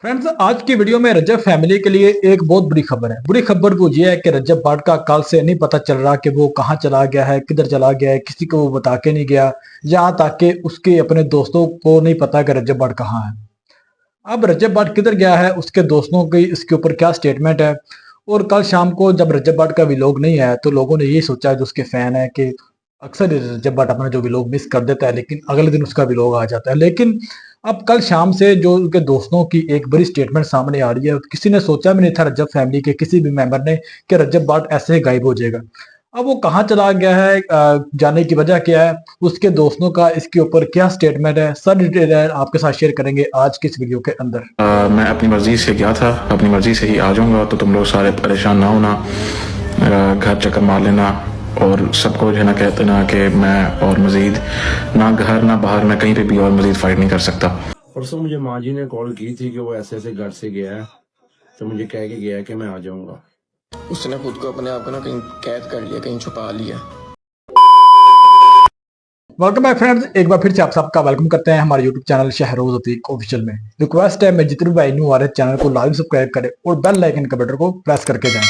Friends, आज की video में रजब फैमिली के लिए एक बहुत बुरी खबर है। बुरी खबर वो ये है कि रजब भाट का कल से नहीं पता चल रहा कि वो कहाँ चला गया है, किधर चला गया है, किसी को वो बता के नहीं गया। यहाँ तक कि उसके अपने दोस्तों को नहीं पता कि रजब भाट कहाँ है। अब रजब भाट किधर गया है, उसके दोस्तों की इसके ऊपर क्या स्टेटमेंट है। और कल शाम को जब रजब भाट का व्लॉग नहीं आया तो लोगों ने ये सोचा, जो उसके फैन है, कि अक्सर ही रजब भाट अपना जो व्लॉग मिस कर देता है, लेकिन अगले दिन उसका व्लॉग आ जाता है। लेकिन अब कल शाम से जो उनके दोस्तों की एक बड़ी स्टेटमेंट सामने आ रही है, किसी ने सोचा भी नहीं था, रजब फैमिली के किसी भी मेंबर ने, कि रजब भाट ऐसे ही गायब हो जाएगा। अब वो कहाँ चला गया है, जाने की वजह क्या है, उसके दोस्तों का इसके ऊपर क्या स्टेटमेंट है, सब डिटेल है आपके साथ शेयर करेंगे आज की इस वीडियो के अंदर। मैं अपनी मर्जी से गया था, अपनी मर्जी से ही आ जाऊंगा, तो तुम लोग सारे परेशान ना होना। मेरा घर चक्कर मार लेना और सबको जो है ना कहते ना कि मैं और मजीद ना घर ना बाहर मैं कहीं पे भी और मजीद फाइट नहीं कर सकता। परसों मुझे माँ जी ने कॉल की थी कि वो ऐसे ऐसे घर से गया है, तो मुझे कह के गया है कि मैं आ जाऊंगा। उसने खुद को अपने आप को ना कहीं कैद कर लिया, कहीं छुपा लिया। वेलकम माय फ्रेंड्स, एक बार फिर से आप सबका वेलकम करते हैं हमारे YouTube channel Shahroz Atiq official में। रिक्वेस्ट है, मैं जितने भाई न्यू आ रहे चैनल को लाइक सब्सक्राइब करें और बेल आइकन के बटन को प्रेस करके जाएं।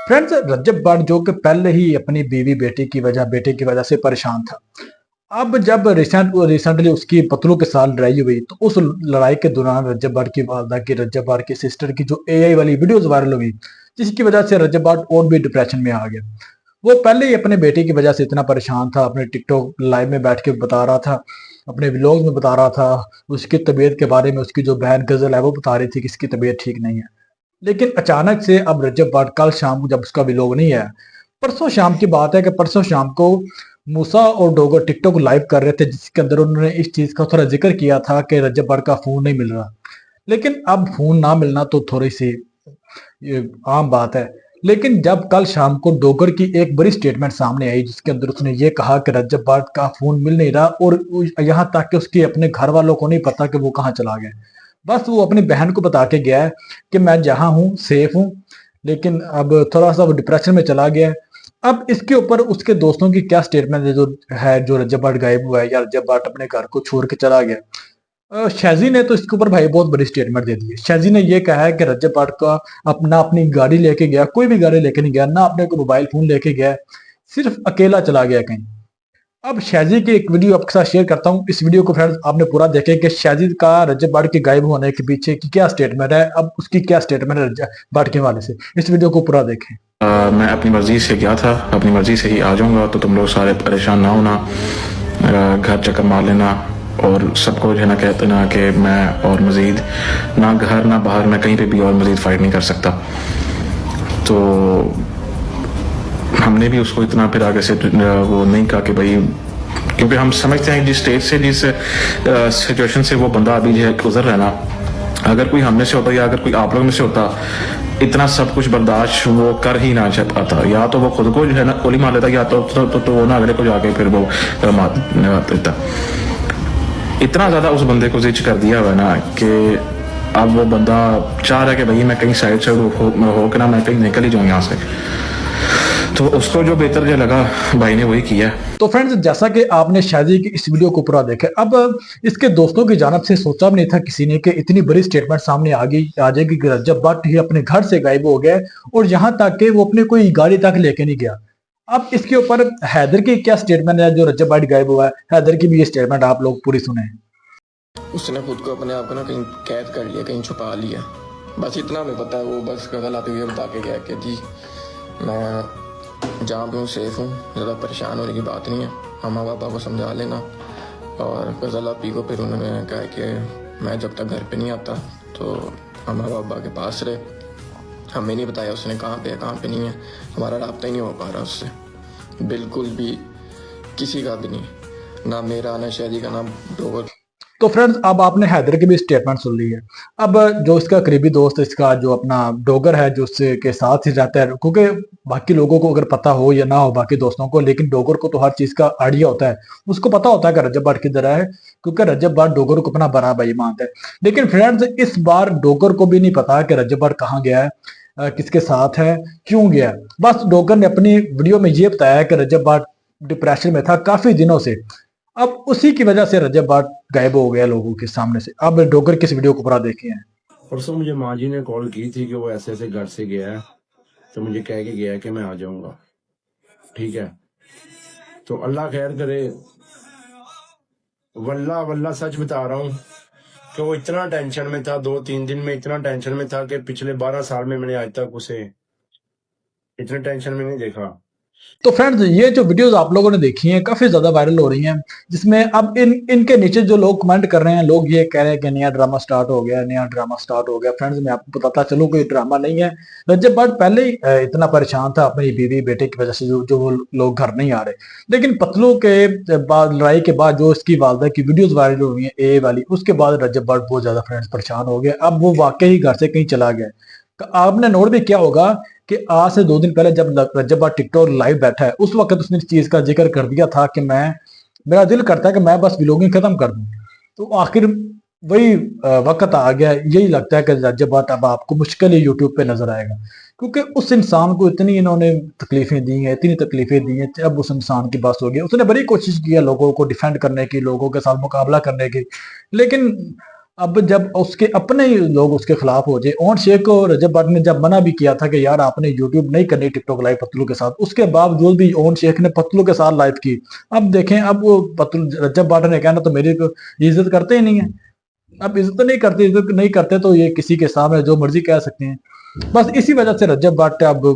फ्रेंड्स, रजब भाट जो कि पहले ही अपनी बीवी बेटे की वजह से परेशान था। अब जब रिसेंटली उसकी पतलू के साथ लड़ाई हुई, तो उस लड़ाई के दौरान रजब भाट की वालदा की, रजब भाट की सिस्टर की जो एआई वाली वीडियोस वायरल हुई, जिसकी वजह से रजब भाट और भी डिप्रेशन में आ गया। वो पहले ही अपने बेटे की वजह से इतना परेशान था, अपने टिकटॉक लाइव में बैठ के बता रहा था, अपने व्लॉग्स में बता रहा था उसकी तबीयत के बारे में। उसकी जो बहन गजल है वो बता रही थी कि इसकी तबीयत ठीक नहीं है। लेकिन अचानक से अब रजब भाट कल शाम को जब उसका व्लॉग नहीं आया, परसों शाम की बात है कि परसों शाम को मूसा और डोगर टिकटॉक लाइव कर रहे थे, जिसके अंदर उन्होंने इस चीज का थोड़ा जिक्र किया था कि रजब भाट का फोन नहीं मिल रहा। लेकिन अब फोन ना मिलना तो थोड़ी सी ये आम बात है। लेकिन जब कल शाम को डोगर की एक बड़ी स्टेटमेंट सामने आई, जिसके अंदर उसने ये कहा कि रजब भाट का फोन मिल नहीं रहा, और यहाँ तक कि उसके अपने घर वालों को नहीं पता कि वो कहाँ चला गया। बस वो अपनी बहन को बता के गया है कि मैं जहाँ हूँ सेफ हूँ, लेकिन अब थोड़ा सा वो डिप्रेशन में चला गया है। अब इसके ऊपर उसके दोस्तों की क्या स्टेटमेंट है, जो रजब भाट गायब हुआ है या रजब भाट अपने घर को छोड़ के चला गया। शाजी ने तो इसके ऊपर भाई बहुत बड़ी स्टेटमेंट दे दी है। शाजी ने ये कहा है कि रजब भाट का अपनी गाड़ी लेके गया, कोई भी गाड़ी लेके नहीं गया, ना अपने को मोबाइल फोन लेके गया, सिर्फ अकेला चला गया कहीं। अब शाजी की एक वीडियो आपके साथ शेयर करता हूँ। इस वीडियो को फ्रेंड्स आपने पूरा देखें कि शाजी का रजब भाट के गायब होने के पीछे की क्या स्टेटमेंट है, अब उसकी क्या स्टेटमेंट है रजब भाट के हवाले से। इस वीडियो को पूरा देखें। मैं अपनी मर्जी से गया था, अपनी मर्जी से ही आ जाऊंगा, तो तुम लोग सारे परेशान ना होना। मेरा घर चक्कर मार लेना और सबको जो है ना कहते ना कि मैं और मजीद ना घर ना बाहर मैं कहीं पे भी और मजीद फाइट नहीं कर सकता। तो हमने भी उसको इतना फिर आगे से वो नहीं कहा कि भाई, क्योंकि हम समझते हैं जिस स्टेज से, जिस सिचुएशन से वो बंदा अभी जो है गुजर रहा है ना, अगर कोई हम में से होता या अगर कोई आप लोग में से होता, इतना सब कुछ बर्दाश्त वो कर ही ना पाता। या तो वो खुद को जो है ना गोली मार लेता, या तो वो ना अगले को जाके फिर वो मार देता। इतना ज्यादा उस बंदे को जिच कर दिया हुआ है ना कि अब वो बंदा चाह रहा है कि भाई मैं कहीं साइड से हो के ना मैं कहीं निकल ही जाऊँ यहाँ से। तो उसको जो बेहतर जो लगा भाई ने वही किया। तो फ्रेंड्स, जैसा कि आपने शादी की इस वीडियो को पूरा देखा, अब इसके दोस्तों की जानब से सोचा भी नहीं था किसी ने कि इतनी बड़ी स्टेटमेंट सामने आ जाएगी कि रजब भाट ही अपने घर से गायब हो गया, और यहाँ तक कि वो अपनी कोई गाड़ी तक लेके नहीं गया। अब इसके ऊपर हैदर की क्या स्टेटमेंट है, जो रजब भाट गायब हुआ है, हैदर की भी ये स्टेटमेंट आप लोग पूरी सुने। उसने खुद को अपने आप को ना कहीं कैद कर लिया, कहीं छुपा लिया। बस इतना हमें पता है। वो बस गजल आते हुए बता के गया कि जी मैं जहाँ भी हूँ सेफ हूँ, ज़्यादा परेशान होने की बात नहीं है, हम माँ पापा को समझा लेना। और गजल आपी को फिर उन्होंने कहा कि मैं जब तक घर पे नहीं आता तो हम माँ पापा के पास रहे। हमें नहीं बताया उसने कहाँ पे है कहाँ पे नहीं है, हमारा राब्ता ही नहीं हो पा रहा उससे, बिल्कुल भी किसी का भी नहीं, ना मेरा ना शादी का ना डोगर। तो फ्रेंड्स, अब आपने हैदर की भी स्टेटमेंट सुन ली है। अब जो इसका करीबी दोस्त, इसका जो अपना डोगर है, जो उसके के साथ ही रहता है, क्योंकि बाकी लोगों को अगर पता हो या ना हो बाकी दोस्तों को, लेकिन डोगर को तो हर चीज का आइडिया होता है, उसको पता होता है कि रजब भाट किधर है, क्योंकि रजब भाट डोगर को अपना बड़ा भाई मानता है। लेकिन फ्रेंड्स, इस बार डोगर को भी नहीं पता कि रजब भाट कहाँ गया है, किसके साथ है, क्यों गया। बस डोगर ने अपनी वीडियो में ये बताया कि रजब भाट डिप्रेशन में था काफी दिनों से। अब उसी की वजह से रजब भाट गायब हो गया लोगों के सामने से। अब डोगर किस वीडियो को पूरा देखे हैं। परसों मुझे माँ जी ने कॉल की थी कि वो ऐसे ऐसे घर से गया है, तो मुझे कह के गया है कि मैं आ जाऊंगा। ठीक है, तो अल्लाह खैर करे। वल्ला वल्ला सच बता रहा हूँ कि वो इतना टेंशन में था, 2-3 दिन में इतना टेंशन में था कि पिछले 12 साल में मैंने आज तक उसे इतने टेंशन में नहीं देखा। तो फ्रेंड्स, ये जो वीडियोस आप लोगों ने देखी हैं काफी ज्यादा वायरल हो रही हैं, जिसमें अब इनके नीचे जो लोग कमेंट कर रहे हैं, लोग ये कह रहे हैं कि नया ड्रामा स्टार्ट हो गया, नया ड्रामा स्टार्ट हो गया। फ्रेंड्स, मैं आपको बताता चलूं कोई ड्रामा नहीं है। रजब भट्ट पहले ही इतना परेशान था अपनी बीवी बेटे की वजह से, जो वो लोग घर नहीं आ रहे। लेकिन पतलू के बाद, लड़ाई के बाद जो इसकी वालदा की वीडियोस वायरल हो रही है ए वाली, उसके बाद रजब भट्ट बहुत ज्यादा फ्रेंड्स परेशान हो गया। अब वो वाकई घर से कहीं चला गया। आपने नोट भी किया होगा कि आज से 2 दिन पहले जब रजब भट्ट टिकटॉक लाइव बैठा है, उस वक्त उसने इस चीज का जिक्र कर दिया था कि मेरा दिल करता है कि मैं बस व्लॉगिंग खत्म कर दूं। तो आखिर वही वक्त आ गया। यही लगता है कि रजब भट्ट अब आपको मुश्किल ही यूट्यूब पे नजर आएगा, क्योंकि उस इंसान को इतनी इन्होंने तकलीफें दी हैं, इतनी तकलीफें दी हैं। अब उस इंसान की बस हो गई। उसने बड़ी कोशिश की है लोगों को डिफेंड करने की, लोगों के साथ मुकाबला करने की, लेकिन अब जब उसके अपने ही लोग उसके खिलाफ हो जाए। ओन शेख को रजब भट्ट ने जब मना भी किया था कि यार आपने यूट्यूब नहीं करनी टिकटॉक लाइव पतलू के साथ, उसके बावजूद भी ओन शेख ने पतलू के साथ लाइव की। अब देखें, अब वो पतलू रजब भट्ट ने कहना तो मेरी को इज्जत करते ही नहीं है। अब इज्जत नहीं करते, इज्जत नहीं करते तो ये किसी के सामने जो मर्जी कह सकते हैं। बस इसी वजह से रजब भट्ट अब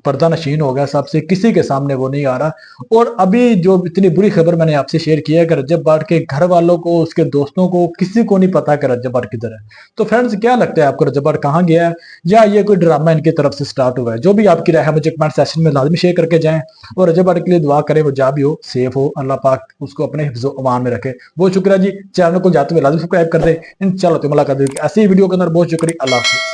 पर्दा नशीन हो गया सबसे, किसी के सामने वो नहीं आ रहा। और अभी जो इतनी बुरी खबर मैंने आपसे शेयर की है कि रजब भट्ट के घर वालों को, उसके दोस्तों को, किसी को नहीं पता कि रजब भट्ट किधर है। तो फ्रेंड्स, क्या लगता है आपको, रजब भट्ट कहाँ गया है, या ये कोई ड्रामा इनकी तरफ से स्टार्ट हुआ है? जो भी आपकी राय है मुझे कमेंट सेक्शन में लाजमी शेयर करके जाएं। और रजब भट्ट के लिए दुआ करें, वो जहाँ भी हो सेफ हो, अल्लाह पाक उसको अपने हिफ्ज़ अमान में रखे। बहुत शुक्रिया जी। चैनल को जाते हुए लाजमी सब्सक्राइब कर दे। इंशाल्लाह तो मुलाकात होगी ऐसी ही वीडियो के अंदर। बहुत शुक्रिया, अल्लाह हाफिज़।